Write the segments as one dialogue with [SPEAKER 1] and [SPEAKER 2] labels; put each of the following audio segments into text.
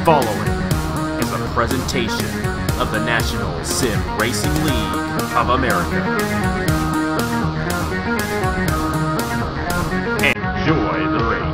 [SPEAKER 1] following is a presentation of the National Sim Racing League of America. Enjoy the race.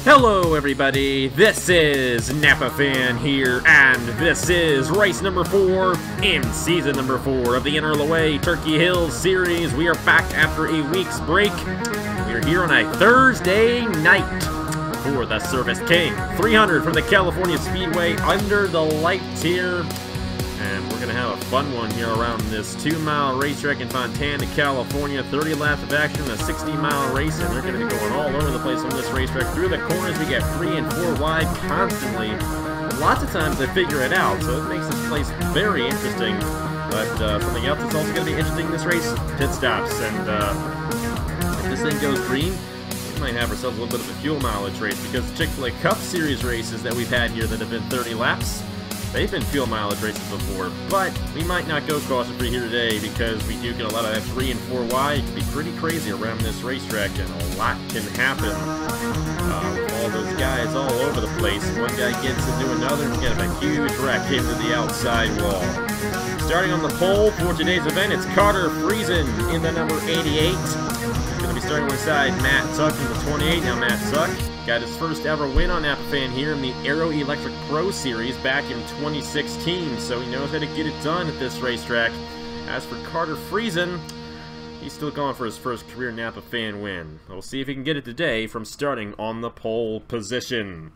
[SPEAKER 1] Hello everybody, this is Napa Fan here, and this is race number 4 in season number 4 of the NRLOA Turkey Hills Series. We are back after a week's break. We are here on a Thursday night for the Service King 300 from the California Speedway under the lights here. And we're going to have a fun one here around this 2-mile racetrack in Fontana, California. 30 laps of action, a 60-mile race, and they're going to be going all over the place on this racetrack. Through the corners, we get 3 and 4 wide constantly. Lots of times they figure it out, so it makes this place very interesting. But something else that's also going to be interesting in this race, pit stops. And if this thing goes green, we might have ourselves a little bit of a fuel mileage race, because the Chick-fil-A Cup Series races that we've had here that have been 30 laps, they've been fuel mileage races before, but we might not go caution-free here today because we do get a lot of that 3 and 4 wide. It can be pretty crazy around this racetrack, and a lot can happen with all those guys all over the place. One guy gets into another, and we get a huge wreck into the outside wall. Starting on the pole for today's event, it's Carter Friesen in the number 88. He's going to be starting alongside Matt Tuck in the 28. Now Matt Tuck got his first ever win on Napa Fan here in the Aero Electric Pro Series back in 2016, so he knows how to get it done at this racetrack. As for Carter Friesen, he's still going for his first career Napa Fan win. We'll see if he can get it today from starting on the pole position.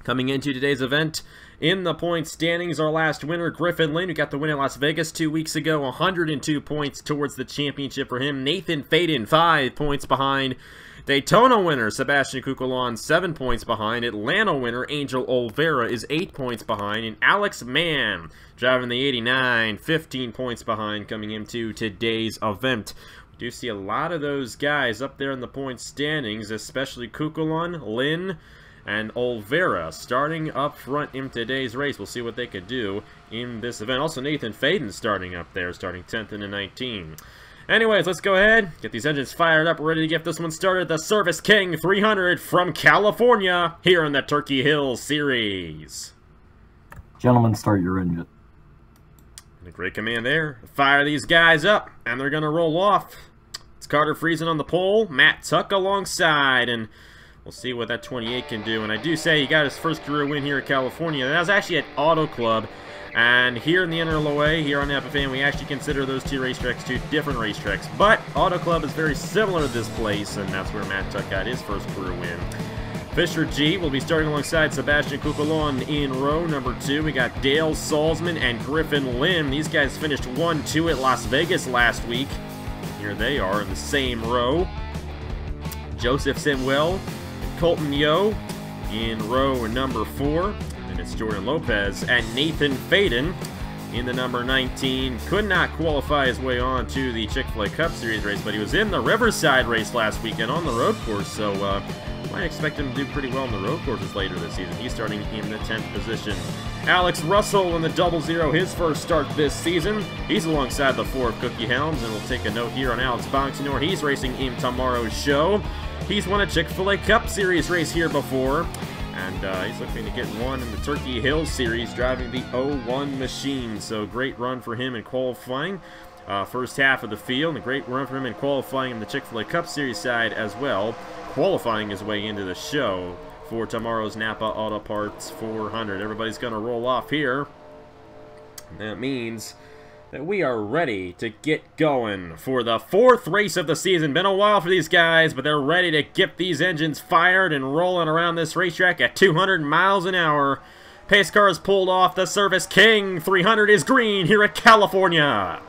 [SPEAKER 1] Coming into today's event, in the point standings, our last winner, Griffin Lynn, who got the win at Las Vegas 2 weeks ago, 102 points towards the championship for him. Nathan Faden, 5 points behind. Daytona winner, Sebastian Cucolon, 7 points behind. Atlanta winner, Angel Olvera, is 8 points behind. And Alex Mann, driving the 89, 15 points behind coming into today's event. We do see a lot of those guys up there in the point standings, especially Cucolon, Lynn, and Olvera starting up front in today's race. We'll see what they could do in this event. Also, Nathan Faden starting up there, starting 10th in the 19. Anyways, let's go ahead, get these engines fired up, ready to get this one started. The Service King 300 from California here in the Turkey Hills Series.
[SPEAKER 2] Gentlemen, start your engine.
[SPEAKER 1] And a great command there. Fire these guys up, and they're going to roll off. It's Carter Friesen on the pole, Matt Tuck alongside, and we'll see what that 28 can do. And I do say he got his first career win here at California. That was actually at Auto Club. And here in the NRLOA, here on Napa Fan, we actually consider those two racetracks two different racetracks. But Auto Club is very similar to this place, and that's where Matt Tuck got his first career win. Fisher G will be starting alongside Sebastian Cucolon in row number 2. We got Dale Salzman and Griffin Lim. These guys finished 1-2 at Las Vegas last week. Here they are in the same row. Joseph Simwell and Colton Yo in row number 4. And it's Jordan Lopez and Nathan Faden in the number 19. Could not qualify his way on to the Chick-fil-A Cup Series race, but he was in the Riverside race last weekend on the road course, so might expect him to do pretty well on the road courses later this season. He's starting in the 10th position. Alex Russell in the 00, his first start this season. He's alongside the 4 of Cookie Helms, and we'll take a note here on Alex Bonsignor. He's racing in tomorrow's show. He's won a Chick-fil-A Cup Series race here before. And he's looking to get one in the Turkey Hills Series, driving the 01 machine. So great run for him in qualifying. First half of the field, and a great run for him in qualifying in the Chick-fil-A Cup Series side as well. Qualifying his way into the show for tomorrow's Napa Auto Parts 400. Everybody's going to roll off here. And that means that we are ready to get going for the 4th race of the season. Been a while for these guys, but they're ready to get these engines fired and rolling around this racetrack at 200 miles an hour. Pace car is pulled off. The Service King 300 is green here at California.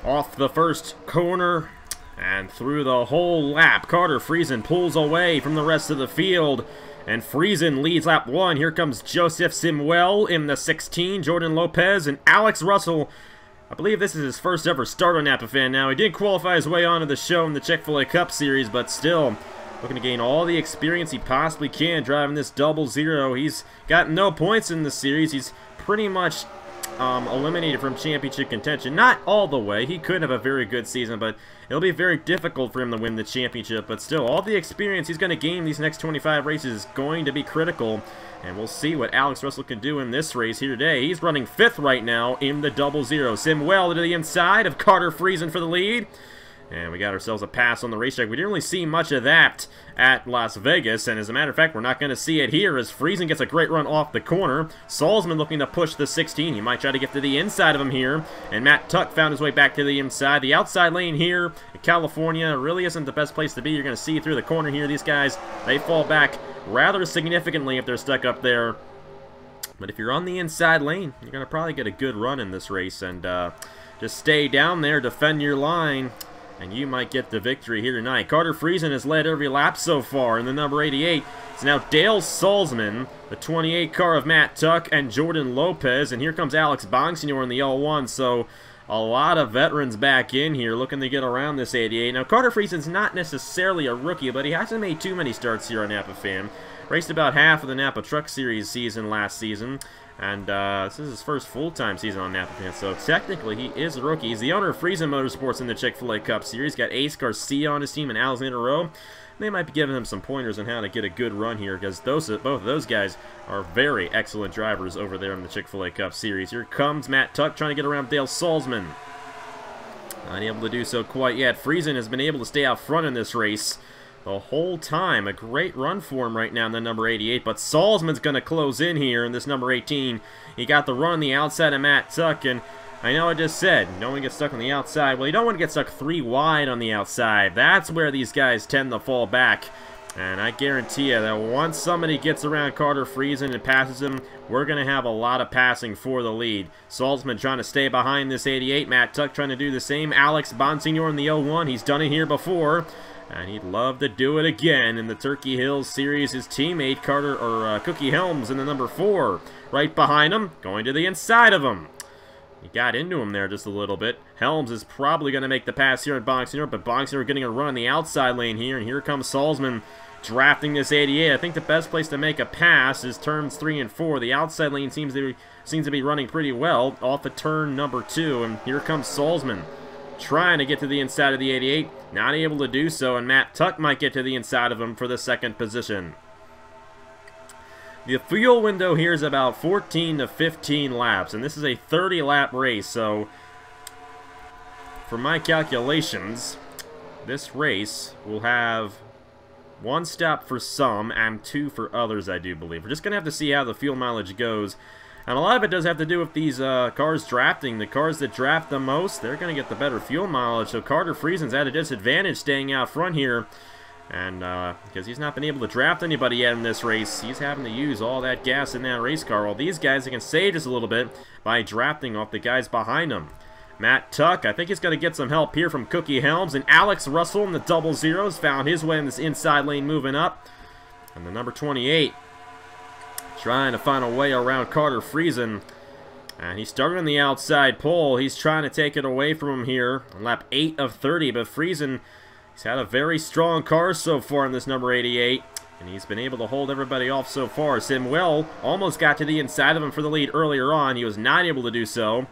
[SPEAKER 1] Off the first corner and through the whole lap, Carter Friesen pulls away from the rest of the field, and Friesen leads lap 1. Here comes Joseph Simwell in the 16, Jordan Lopez, and Alex Russell. I believe this is his first ever start on Napa Fan now. He did qualify his way onto the show in the Chick-fil-A Cup Series, but still looking to gain all the experience he possibly can driving this 00. He's got no points in the series. He's pretty much eliminated from championship contention. Not all the way. He could have a very good season, but it'll be very difficult for him to win the championship. But still, all the experience he's going to gain these next 25 races is going to be critical. And we'll see what Alex Russell can do in this race here today. He's running 5th right now in the 00. Simwell to the inside of Carter Friesen for the lead. And we got ourselves a pass on the racetrack. We didn't really see much of that at Las Vegas, and as a matter of fact, we're not going to see it here as Friesen gets a great run off the corner. Salzman looking to push the 16. He might try to get to the inside of him here, and Matt Tuck found his way back to the inside. The outside lane here in California really isn't the best place to be. You're going to see through the corner here. These guys, they fall back rather significantly if they're stuck up there. But if you're on the inside lane, you're going to probably get a good run in this race, and just stay down there, defend your line, and you might get the victory here tonight. Carter Friesen has led every lap so far in the number 88. It's now Dale Salzman, the 28 car of Matt Tuck, and Jordan Lopez. And here comes Alex Bonsignor in the L1. So a lot of veterans back in here looking to get around this 88. Now, Carter Friesen's not necessarily a rookie, but he hasn't made too many starts here on Napa Fan. Raced about half of the Napa Truck Series season last season. And this is his first full-time season on Napa Fan, so technically he is a rookie. He's the owner of Friesen Motorsports in the Chick-fil-A Cup Series. Got Ace Garcia on his team and Alexander Rowe. They might be giving him some pointers on how to get a good run here, because both of those guys are very excellent drivers over there in the Chick-fil-A Cup Series. Here comes Matt Tuck trying to get around Dale Salzman. Not able to do so quite yet. Friesen has been able to stay out front in this race the whole time. A great run for him right now in the number 88, but Salzman's going to close in here in this number 18. He got the run on the outside of Matt Tuck, and I know I just said no one gets stuck on the outside. Well, you don't want to get stuck 3 wide on the outside. That's where these guys tend to fall back. And I guarantee you that once somebody gets around Carter Friesen and passes him, we're going to have a lot of passing for the lead. Salzman trying to stay behind this 88. Matt Tuck trying to do the same. Alex Bonsignor in the 01. He's done it here before, and he'd love to do it again in the Turkey Hills Series. His teammate, Cookie Helms, in the number 4. Right behind him, going to the inside of him. He got into him there just a little bit. Helms is probably going to make the pass here at Bonsignor, but Bonsignor getting a run on the outside lane here, and here comes Salzman drafting this 88. I think the best place to make a pass is turns 3 and 4. The outside lane seems to be running pretty well off of turn number 2, and here comes Salzman trying to get to the inside of the 88. Not able to do so, and Matt Tuck might get to the inside of him for the 2nd position. The fuel window here is about 14 to 15 laps, and this is a 30-lap race, so for my calculations, this race will have 1 stop for some and 2 for others, I do believe. We're just going to have to see how the fuel mileage goes. And a lot of it does have to do with these cars drafting. The cars that draft the most, they're going to get the better fuel mileage. So Carter Friesen's at a disadvantage staying out front here. And because he's not been able to draft anybody yet in this race, he's having to use all that gas in that race car. Well, these guys can save just a little bit by drafting off the guys behind him. Matt Tuck, I think he's going to get some help here from Cookie Helms. And Alex Russell in the 00s found his way in this inside lane moving up. And the number 28 trying to find a way around Carter Friesen. And he started on the outside pole. He's trying to take it away from him here on lap 8 of 30. But Friesen He's had a very strong car so far in this number 88, and he's been able to hold everybody off so far. Simwell almost got to the inside of him for the lead earlier on. He was not able to do so,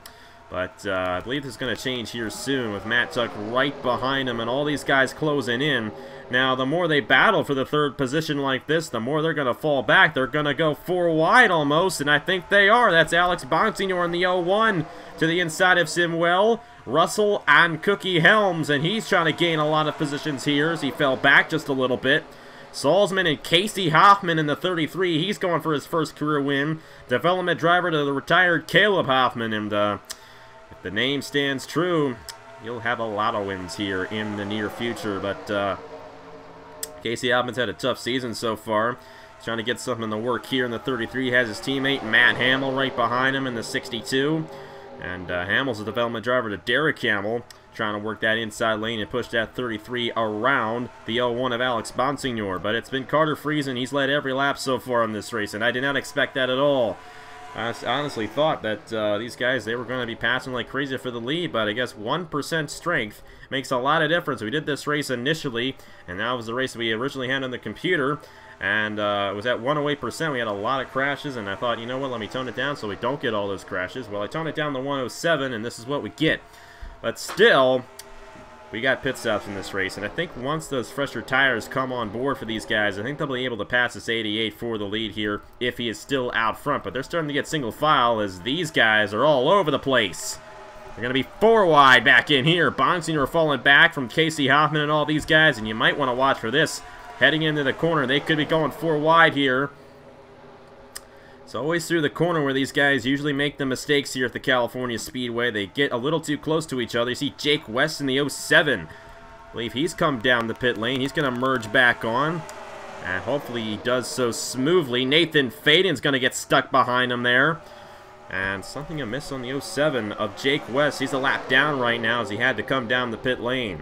[SPEAKER 1] but I believe this is going to change here soon with Matt Tuck right behind him and all these guys closing in. Now, the more they battle for the third position like this, the more they're going to fall back. They're going to go 4 wide almost, and I think they are. That's Alex Bonsignor in the 01 to the inside of Simwell, Russell, and Cookie Helms, and he's trying to gain a lot of positions here as he fell back just a little bit. Salzman and Casey Hoffman in the 33. He's going for his first career win. Development driver to the retired Caleb Hoffman, and if the name stands true, you'll have a lot of wins here in the near future, but Casey Hoffman's had a tough season so far. He's trying to get something to work here in the 33. He has his teammate Matt Hamill right behind him in the 62. And Hamill's a development driver to Derek Hamill, trying to work that inside lane and push that 33 around the 01 of Alex Bonsignor. But it's been Carter Friesen. He's led every lap so far in this race, and I did not expect that at all. I honestly thought that these guys, they were going to be passing like crazy for the lead, but I guess 1% strength makes a lot of difference. We did this race initially, and that was the race we originally had on the computer, and it was at 108%. We had a lot of crashes, and I thought, you know what, let me tone it down so we don't get all those crashes. Well, I toned it down to 107, and this is what we get. But still, we got pit stops in this race, and I think once those fresher tires come on board for these guys, I think they'll be able to pass this 88 for the lead here if he is still out front. But they're starting to get single file as these guys are all over the place. They're going to be 4 wide back in here. Bonsignor falling back from Casey Hoffman and all these guys, and you might want to watch for this. Heading into the corner, they could be going 4 wide here. It's always through the corner where these guys usually make the mistakes here at the California Speedway. They get a little too close to each other. You see Jake West in the 07. I believe he's come down the pit lane. He's going to merge back on. And hopefully he does so smoothly. Nathan Faden's going to get stuck behind him there. And something amiss on the 07 of Jake West. He's a lap down right now as he had to come down the pit lane.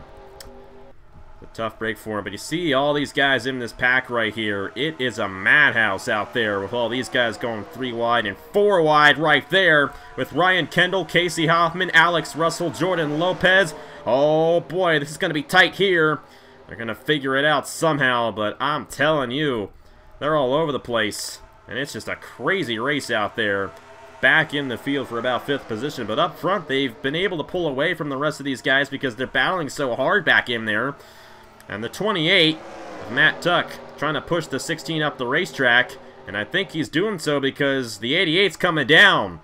[SPEAKER 1] A tough break for him, but you see all these guys in this pack right here. It is a madhouse out there with all these guys going 3 wide and 4 wide right there with Ryan Kendall, Casey Hoffman, Alex Russell, Jordan Lopez. Oh boy, this is going to be tight here. They're going to figure it out somehow, but I'm telling you, they're all over the place. And it's just a crazy race out there. Back in the field for about 5th position, but up front they've been able to pull away from the rest of these guys because they're battling so hard back in there. And the 28 of Matt Tuck trying to push the 16 up the racetrack, and I think he's doing so because the 88's coming down.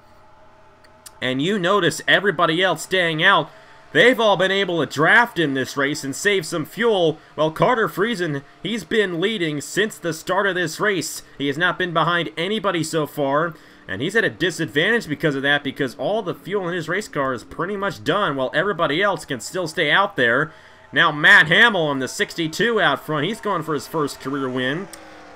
[SPEAKER 1] And you notice everybody else staying out. They've all been able to draft in this race and save some fuel, while Carter Friesen, he's been leading since the start of this race. He has not been behind anybody so far, and he's at a disadvantage because of that, because all the fuel in his race car is pretty much done, while everybody else can still stay out there. Now Matt Hamill on the 62 out front. He's going for his first career win.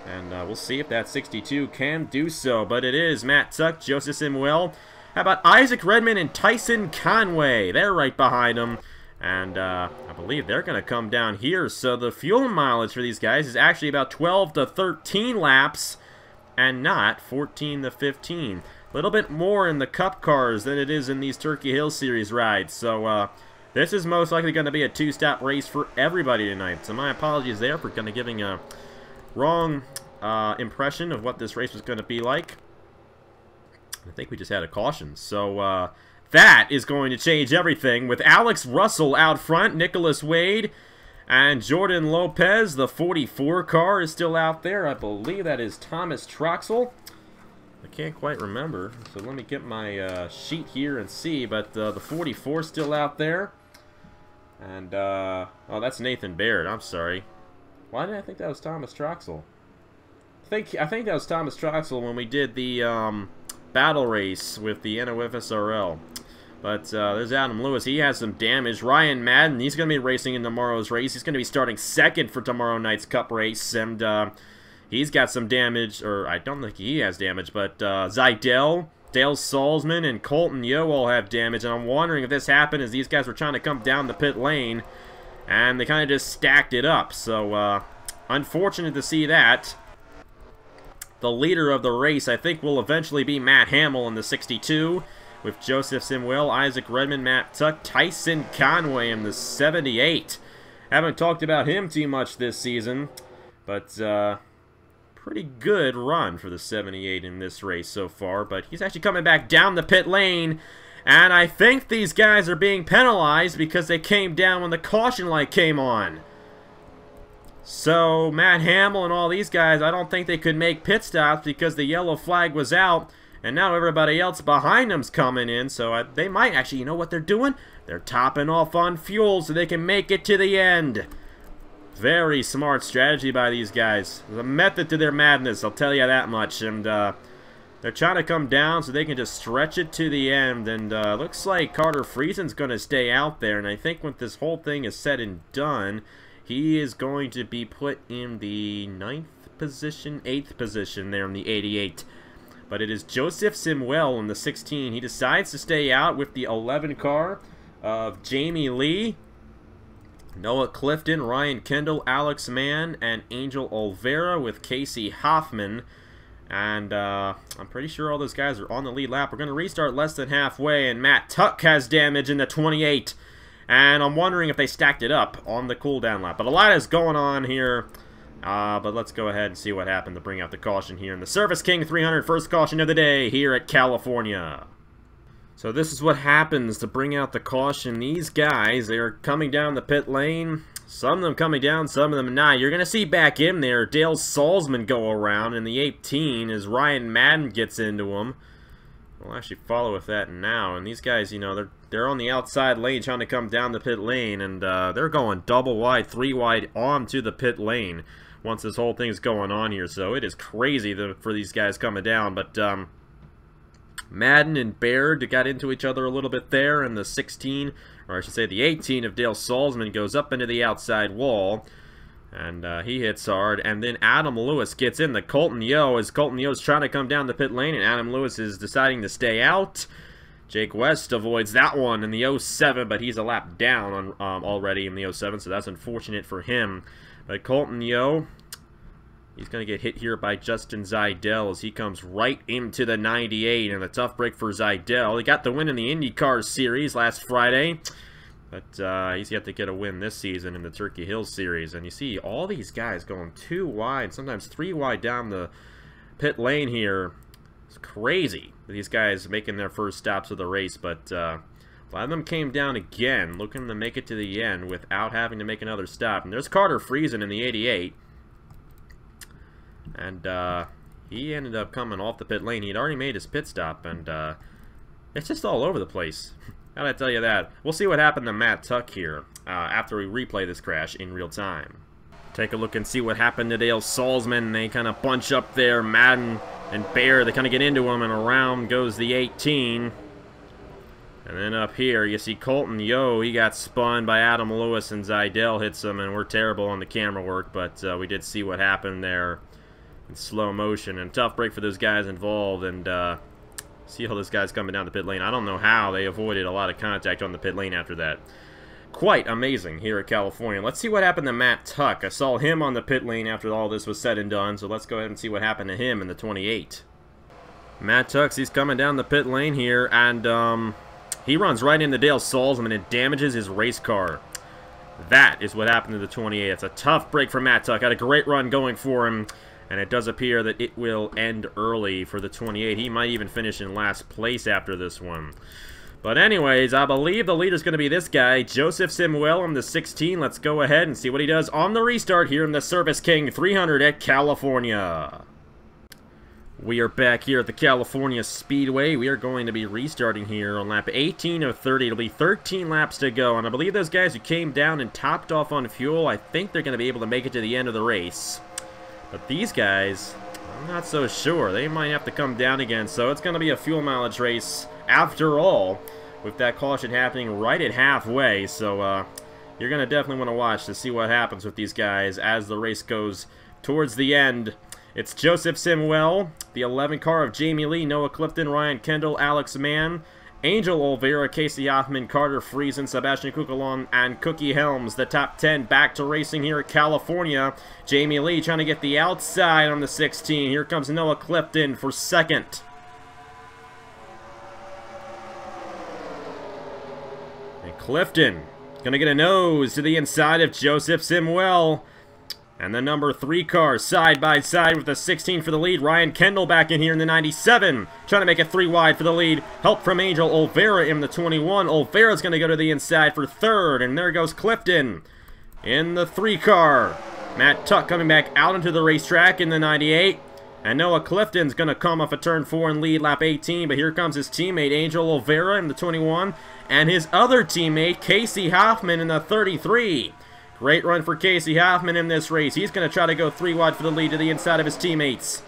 [SPEAKER 1] And we'll see if that 62 can do so. But it is Matt Tuck, Joseph Simuel. How about Isaac Redmond and Tyson Conway? They're right behind him. And I believe they're going to come down here. So the fuel mileage for these guys is actually about 12 to 13 laps. And not 14 to 15. A little bit more in the Cup cars than it is in these Turkey Hill Series rides. So this is most likely going to be a 2-stop race for everybody tonight. So my apologies there for kind of giving a wrong impression of what this race was going to be like. I think we just had a caution. So that is going to change everything with Alex Russell out front, Nicholas Wade, and Jordan Lopez. The 44 car is still out there. I believe that is Thomas Troxel. I can't quite remember, so let me get my sheet here and see, but the 44 is still out there. And, oh, that's Nathan Baird, I'm sorry. Why did I think that was Thomas Troxel? I think that was Thomas Troxel when we did the battle race with the NOFSRL. But there's Adam Lewis. He has some damage. Ryan Madden, he's going to be racing in tomorrow's race. He's going to be starting 2nd for tomorrow night's Cup race. And he's got some damage, or I don't think he has damage, but Zidell, Dale Salzman, and Colton Yo all have damage. And I'm wondering if this happened as these guys were trying to come down the pit lane. And they kind of just stacked it up. So, unfortunate to see that. The leader of the race, I think, will eventually be Matt Hamill in the 62. With Joseph Simuel, Isaac Redmond, Matt Tuck, Tyson Conway in the 78. Haven't talked about him too much this season, but pretty good run for the 78 in this race so far. But he's actually coming back down the pit lane, and I think these guys are being penalized because they came down when the caution light came on. So Matt Hamill and all these guys, I don't think they could make pit stops because the yellow flag was out, and now everybody else behind them's coming in. So they might actually, you know what they're doing? They're topping off on fuel so they can make it to the end. Very smart strategy by these guys. There's a method to their madness, I'll tell you that much. And they're trying to come down so they can just stretch it to the end. And looks like Carter Friesen's going to stay out there. And I think when this whole thing is said and done, he is going to be put in the 9th position, 8th position there in the 88. But it is Joseph Simwell in the 16. He decides to stay out with the 11 car of Jamie Lee, Noah Clifton, Ryan Kendall, Alex Mann, and Angel Olvera with Casey Hoffman. And I'm pretty sure all those guys are on the lead lap. We're going to restart less than halfway, and Matt Tuck has damage in the 28. And I'm wondering if they stacked it up on the cooldown lap. But a lot is going on here. But let's go ahead and see what happened to bring out the caution here in the Service King 300 first caution of the day here at California. So this is what happens to bring out the caution. These guys, they're coming down the pit lane. Some of them coming down, some of them not. You're going to see back in there Dale Salzman go around in the 18 as Ryan Madden gets into him. We'll actually follow with that now. And these guys, you know, they're on the outside lane trying to come down the pit lane. And they're going double wide, 3 wide onto the pit lane once this whole thing's going on here. So it is crazy for these guys coming down. But Madden and Baird got into each other a little bit there. And the 16, or I should say the 18 of Dale Salzman goes up into the outside wall. And he hits hard. And then Adam Lewis gets in the Colton Yo as Colton Yo's trying to come down the pit lane. And Adam Lewis is deciding to stay out. Jake West avoids that one in the 07, but he's a lap down on, already in the 07, so that's unfortunate for him. But Colton Yo, he's going to get hit here by Justin Zidell as he comes right into the 98, and a tough break for Zidell. He got the win in the IndyCar Series last Friday, but he's yet to get a win this season in the Turkey Hills Series. And you see all these guys going 2 wide, sometimes 3 wide down the pit lane here. It's crazy. These guys making their first stops of the race, but a lot of them came down again, looking to make it to the end without having to make another stop. And there's Carter Friesen in the 88. And he ended up coming off the pit lane. He had already made his pit stop, and it's just all over the place. How'd I tell you that? We'll see what happened to Matt Tuck here after we replay this crash in real time. Take a look and see what happened to Dale Salzman. They kind of bunch up there. Madden and Bear, they kind of get into him, and around goes the 18. And then up here, you see Colton Yo. He got spun by Adam Lewis, and Zidell hits him, and we're terrible on the camera work, but we did see what happened there in slow motion. And tough break for those guys involved, and see all those guys coming down the pit lane. I don't know how they avoided a lot of contact on the pit lane after that. Quite amazing here at California. Let's see what happened to Matt Tuck. I saw him on the pit lane after all this was said and done, so let's go ahead and see what happened to him in the 28. Matt Tuck, he's coming down the pit lane here, and he runs right into Dale Salzman and damages his race car. That is what happened to the 28. It's a tough break for Matt Tuck. Had a great run going for him, and it does appear that it will end early for the 28. He might even finish in last place after this one. But anyways, I believe the leader's going to be this guy, Joseph Simuel on the 16. Let's go ahead and see what he does on the restart here in the Service King 300 at California. We are back here at the California Speedway. We are going to be restarting here on lap 18 of 30. It'll be 13 laps to go. And I believe those guys who came down and topped off on fuel, I think they're going to be able to make it to the end of the race. But these guys, I'm not so sure. They might have to come down again. So it's going to be a fuel mileage race after all, with that caution happening right at halfway. So you're going to definitely want to watch to see what happens with these guys as the race goes towards the end. It's Joseph Simuel, the 11 car of Jamie Lee, Noah Clifton, Ryan Kendall, Alex Mann, Angel Olvera, Casey Hoffman, Carter Friesen, Sebastian Kukalon, and Cookie Helms. The top 10 back to racing here at California. Jamie Lee trying to get the outside on the 16. Here comes Noah Clifton for second. Clifton Gonna get a nose to the inside of Joseph Simwell. And the number 3 car side by side with the 16 for the lead. Ryan Kendall back in here in the 97. Trying to make it 3 wide for the lead. Help from Angel Olvera in the 21. Olvera's going to go to the inside for 3rd. And there goes Clifton in the 3 car. Matt Tuck coming back out into the racetrack in the 98. And Noah Clifton's going to come off a turn 4 and lead lap 18. But here comes his teammate Angel Olvera in the 21. And his other teammate Casey Hoffman in the 33. Great run for Casey Hoffman in this race. He's going to try to go 3 wide for the lead to the inside of his teammates.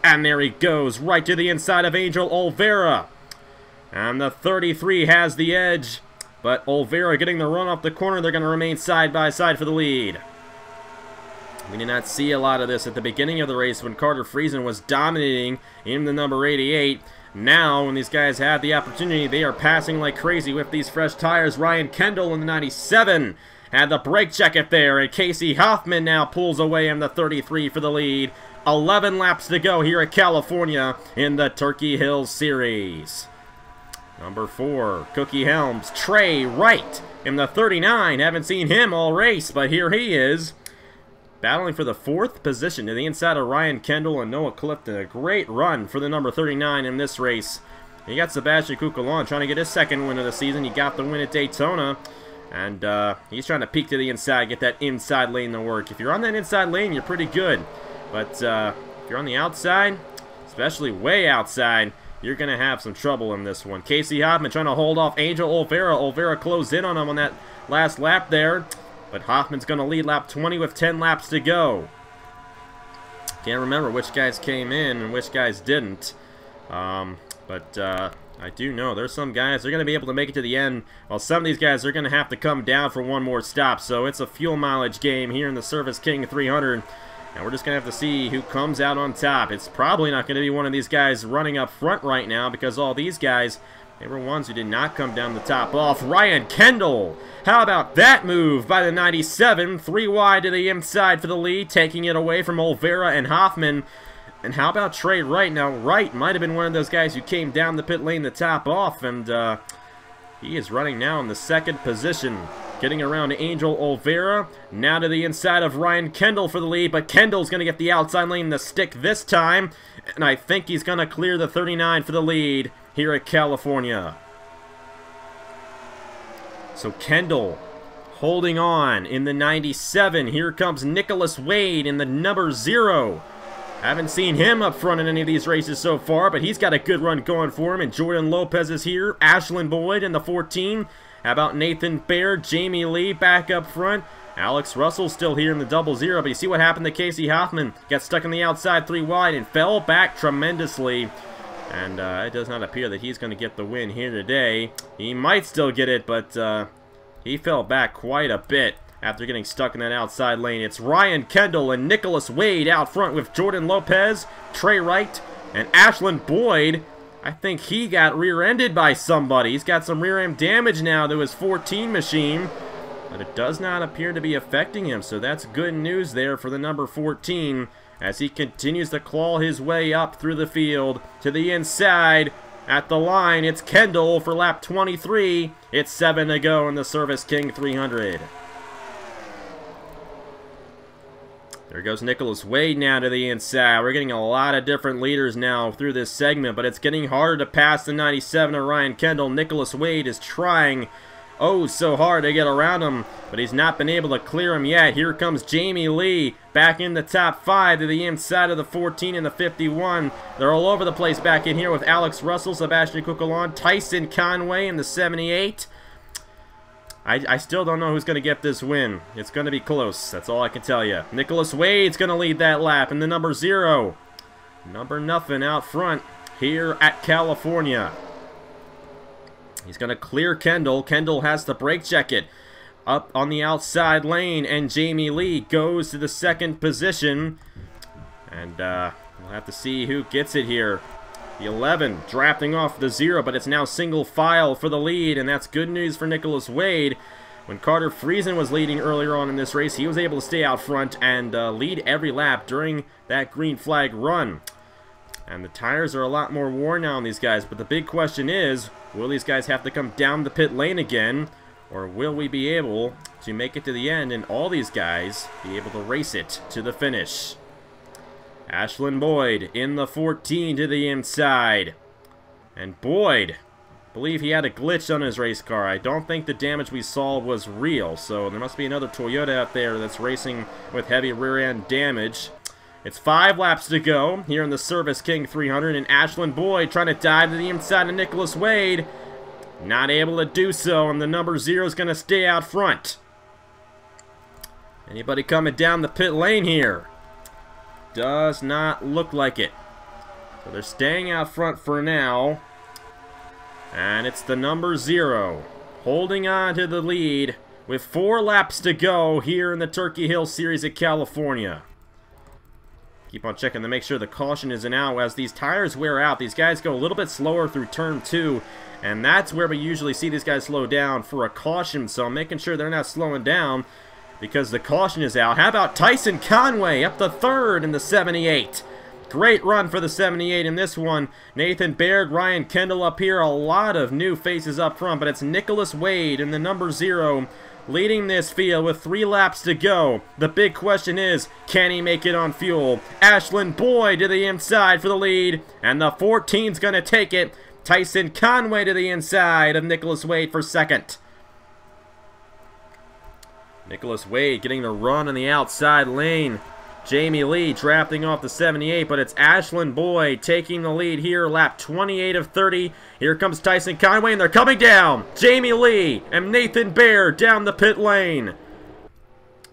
[SPEAKER 1] And there he goes, right to the inside of Angel Olvera. And the 33 has the edge. But Olvera getting the run off the corner. They're going to remain side by side for the lead. We did not see a lot of this at the beginning of the race when Carter Friesen was dominating in the number 88. Now, when these guys have the opportunity, they are passing like crazy with these fresh tires. Ryan Kendall in the 97. Had the brake check there, and Casey Hoffman now pulls away in the 33 for the lead. 11 laps to go here at California in the Turkey Hills Series. Number 4, Cookie Helms, Trey Wright in the 39. Haven't seen him all race, but here he is. Battling for the 4th position to the inside of Ryan Kendall and Noah Clifton. A great run for the number 39 in this race. You got Sebastian Cucalon trying to get his 2nd win of the season. He got the win at Daytona. And he's trying to peek to the inside, get that inside lane to work. If you're on that inside lane, you're pretty good. But if you're on the outside, especially way outside, you're going to have some trouble in this one. Casey Hoffman trying to hold off Angel Olvera. Olvera closed in on him on that last lap there. But Hoffman's going to lead lap 20 with 10 laps to go. Can't remember which guys came in and which guys didn't. I do know there's some guys they're going to be able to make it to the end, while some of these guys are going to have to come down for one more stop. So it's a fuel mileage game here in the Service King 300, and we're just going to have to see who comes out on top. It's probably not going to be one of these guys running up front right now, because all these guys, they were ones who did not come down the top off. Ryan Kendall, how about that move by the 97? 3 wide to the inside for the lead, taking it away from Olvera and Hoffman. And how about Trey Wright? Now, Wright might have been one of those guys who came down the pit lane to top off, and he is running now in the 2nd position. Getting around to Angel Olvera. Now to the inside of Ryan Kendall for the lead, but Kendall's going to get the outside lane to stick this time, and I think he's going to clear the 39 for the lead here at California. So Kendall holding on in the 97. Here comes Nicholas Wade in the number 0. Haven't seen him up front in any of these races so far, but he's got a good run going for him. And Jordan Lopez is here. Ashlyn Boyd in the 14. How about Nathan Baird, Jamie Lee back up front. Alex Russell still here in the 00, but you see what happened to Casey Hoffman. Got stuck on the outside 3 wide and fell back tremendously. And it does not appear that he's going to get the win here today. He might still get it, but he fell back quite a bit after getting stuck in that outside lane. It's Ryan Kendall and Nicholas Wade out front with Jordan Lopez, Trey Wright, and Ashlyn Boyd. I think he got rear-ended by somebody. He's got some rear-end damage now to his 14 machine, but it does not appear to be affecting him, so that's good news there for the number 14 as he continues to claw his way up through the field to the inside. At the line, it's Kendall for lap 23. It's 7 to go in the Service King 300. There goes Nicholas Wade now to the inside. We're getting a lot of different leaders now through this segment, but it's getting harder to pass the 97 of Ryan Kendall. Nicholas Wade is trying oh so hard to get around him, but he's not been able to clear him yet. Here comes Jamie Lee back in the top 5 to the inside of the 14 and the 51. They're all over the place back in here with Alex Russell, Sebastian Cucalon, Tyson Conway in the 78. I still don't know who's going to get this win. It's going to be close. That's all I can tell you. Nicholas Wade's going to lead that lap in the number 0. Number nothing out front here at California. He's going to clear Kendall. Kendall has to brake check it up on the outside lane, and Jamie Lee goes to the 2nd position. And we'll have to see who gets it here. The 11 drafting off the 0, but it's now single file for the lead, and that's good news for Nicholas Wade. When Carter Friesen was leading earlier on in this race, he was able to stay out front and lead every lap during that green flag run. And the tires are a lot more worn now on these guys, but the big question is, will these guys have to come down the pit lane again, Or will we be able to make it to the end and all these guys be able to race it to the finish? Ashlyn Boyd in the 14 to the inside. And Boyd, I believe he had a glitch on his race car. I don't think the damage we saw was real, so there must be another Toyota out there that's racing with heavy rear-end damage. It's 5 laps to go here in the Service King 300, and Ashlyn Boyd trying to dive to the inside of Nicholas Wade. Not able to do so, and the number 0 is going to stay out front. Anybody coming down the pit lane here? Does not look like it. So they're staying out front for now. And it's the number 0 holding on to the lead with 4 laps to go here in the Turkey Hill Series at California. Keep on checking to make sure the caution isn't out. As these tires wear out, these guys go a little bit slower through turn 2. And that's where we usually see these guys slow down for a caution. So I'm making sure they're not slowing down because the caution is out. How about Tyson Conway up to 3rd in the 78? Great run for the 78 in this one. Nathan Baird, Ryan Kendall up here. A lot of new faces up front, but it's Nicholas Wade in the number 0 leading this field with 3 laps to go. The big question is, can he make it on fuel? Ashlyn Boyd to the inside for the lead, and the 14's going to take it. Tyson Conway to the inside of Nicholas Wade for 2nd. Nicholas Wade getting the run on the outside lane. Jamie Lee drafting off the 78, but it's Ashlyn Boyd taking the lead here, lap 28 of 30. Here comes Tyson Conway, and they're coming down. Jamie Lee and Nathan Baird down the pit lane.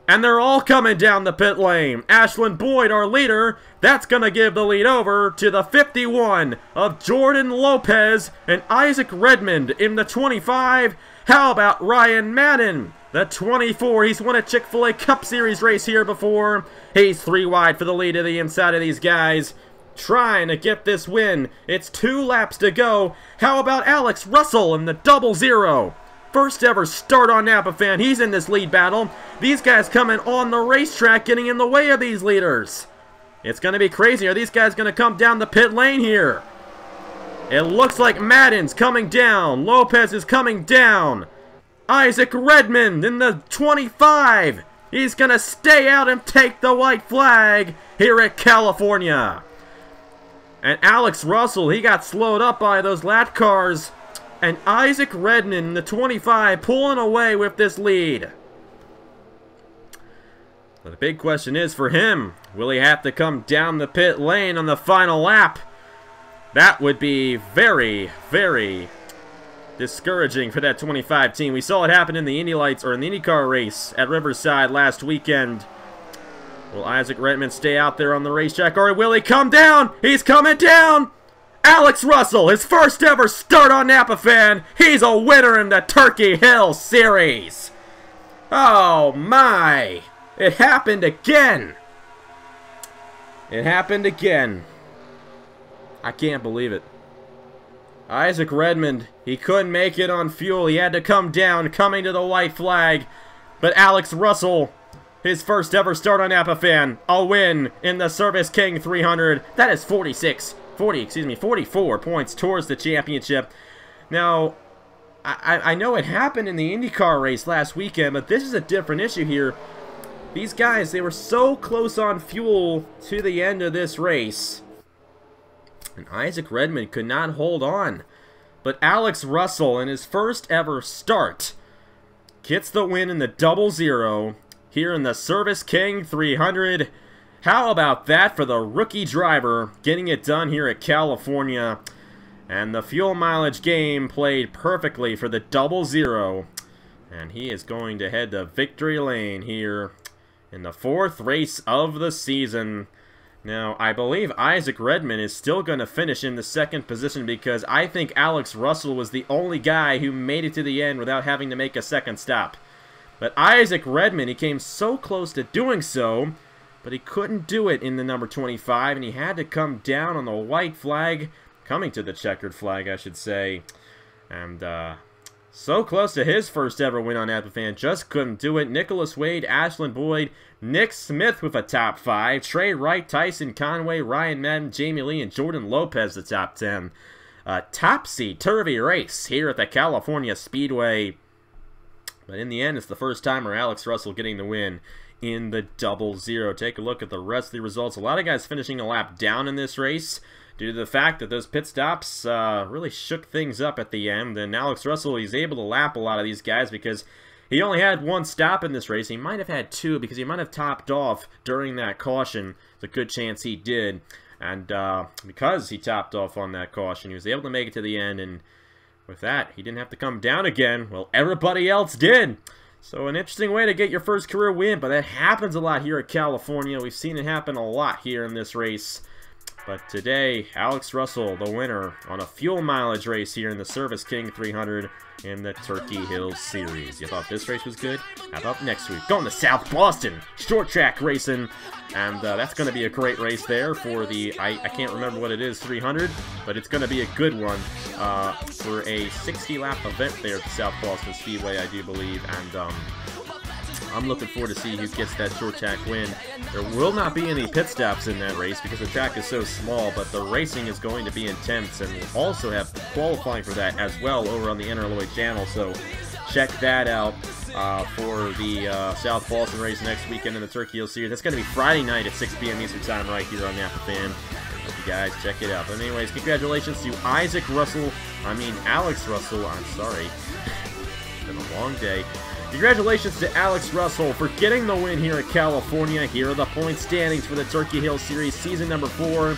[SPEAKER 1] And they're all coming down the pit lane. Ashlyn Boyd, our leader, that's going to give the lead over to the 51 of Jordan Lopez and Isaac Redmond in the 25. How about Ryan Madden? The 24, he's won a Chick-fil-A Cup Series race here before. He's 3 wide for the lead to the inside of these guys. Trying to get this win. It's 2 laps to go. How about Alex Russell in the 00? First ever start on Napa Fan. He's in this lead battle. These guys coming on the racetrack getting in the way of these leaders. It's going to be crazy. Are these guys going to come down the pit lane here? It looks like Madden's coming down. Lopez is coming down. Isaac Redmond in the 25. He's going to stay out and take the white flag here at California. And Alex Russell, he got slowed up by those lap cars. And Isaac Redmond in the 25 pulling away with this lead. So the big question is for him, will he have to come down the pit lane on the final lap? That would be very, very discouraging for that 25 team. We saw it happen in the Indy Lights, or in the IndyCar race at Riverside last weekend. Will Isaac Redmond stay out there on the racetrack, or will he come down? He's coming down! Alex Russell, his first ever start on Napa Fan. He's a winner in the Turkey Hill Series. Oh my! It happened again! It happened again. I can't believe it. Isaac Redmond, he couldn't make it on fuel. He had to come down, coming to the white flag. But Alex Russell, his first ever start on Napa Fan, a win in the Service King 300. That is 44 points towards the championship. Now, I know it happened in the IndyCar race last weekend, but this is a different issue here. These guys, they were so close on fuel to the end of this race. And Isaac Redmond could not hold on. But Alex Russell, in his first ever start, gets the win in the 00 here in the Service King 300. How about that for the rookie driver getting it done here at California? And the fuel mileage game played perfectly for the 00. And he is going to head to victory lane here in the 4th race of the season. Now, I believe Isaac Redmond is still going to finish in the 2nd position because I think Alex Russell was the only guy who made it to the end without having to make a 2nd stop. But Isaac Redmond, he came so close to doing so, but he couldn't do it in the number 25, and he had to come down on the white flag, coming to the checkered flag, I should say. And, so close to his first ever win on Napa Fan, just couldn't do it. Nicholas Wade, Ashlyn Boyd, Nick Smith with a top 5, Trey Wright, Tyson Conway, Ryan Madden, Jamie Lee, and Jordan Lopez the top 10. A topsy-turvy race here at the California Speedway. But in the end, it's the first timer Alex Russell getting the win in the 00. Take a look at the rest of the results. A lot of guys finishing a lap down in this race due to the fact that those pit stops really shook things up at the end. And Alex Russell, he's able to lap a lot of these guys because he only had one stop in this race. He might have had two because he might have topped off during that caution. It's a good chance he did. And because he topped off on that caution, he was able to make it to the end. And with that, he didn't have to come down again. Well, everybody else did. So an interesting way to get your first career win, but that happens a lot here at California. We've seen it happen a lot here in this race. But today, Alex Russell, the winner on a fuel mileage race here in the Service King 300 in the Turkey Hills Series. You thought this race was good? How about next week? Going to South Boston, short track racing. And that's going to be a great race there for the, I can't remember what it is, 300, but it's going to be a good one for a 60-lap event there at the South Boston Speedway, I do believe. And I'm looking forward to see who gets that short track win. There will not be any pit stops in that race because the track is so small, but the racing is going to be intense, and we'll also have qualifying for that as well over on the NRLOA channel, so check that out for the South Boston race next weekend in the Turkey Hill Series. That's going to be Friday night at 6 p.m. Eastern Time right here on Napa Fan. Hope you guys check it out. But anyways, congratulations to Alex Russell, I'm sorry. It's been a long day. Congratulations to Alex Russell for getting the win here at California. Here are the point standings for the Turkey Hill Series Season number 4. And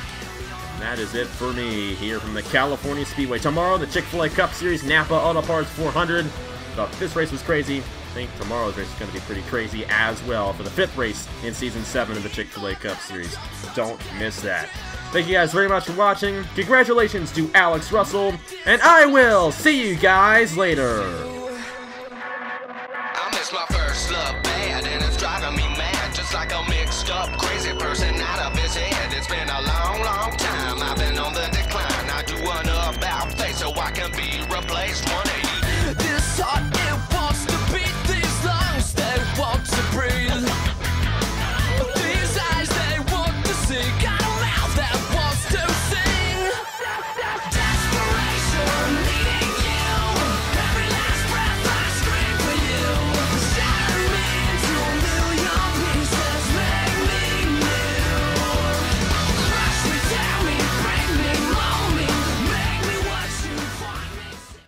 [SPEAKER 1] that is it for me here from the California Speedway. Tomorrow, the Chick-fil-A Cup Series Napa Auto Parts 400. Thought this race was crazy. I think tomorrow's race is going to be pretty crazy as well for the 5th race in Season 7 of the Chick-fil-A Cup Series. Don't miss that. Thank you guys very much for watching. Congratulations to Alex Russell, and I will see you guys later.
[SPEAKER 3] My first love bad, and it's driving me mad, just like a mixed up crazy person out of his head. It's been a long, long time, I've been on the decline. I do an about face so I can be replaced one day.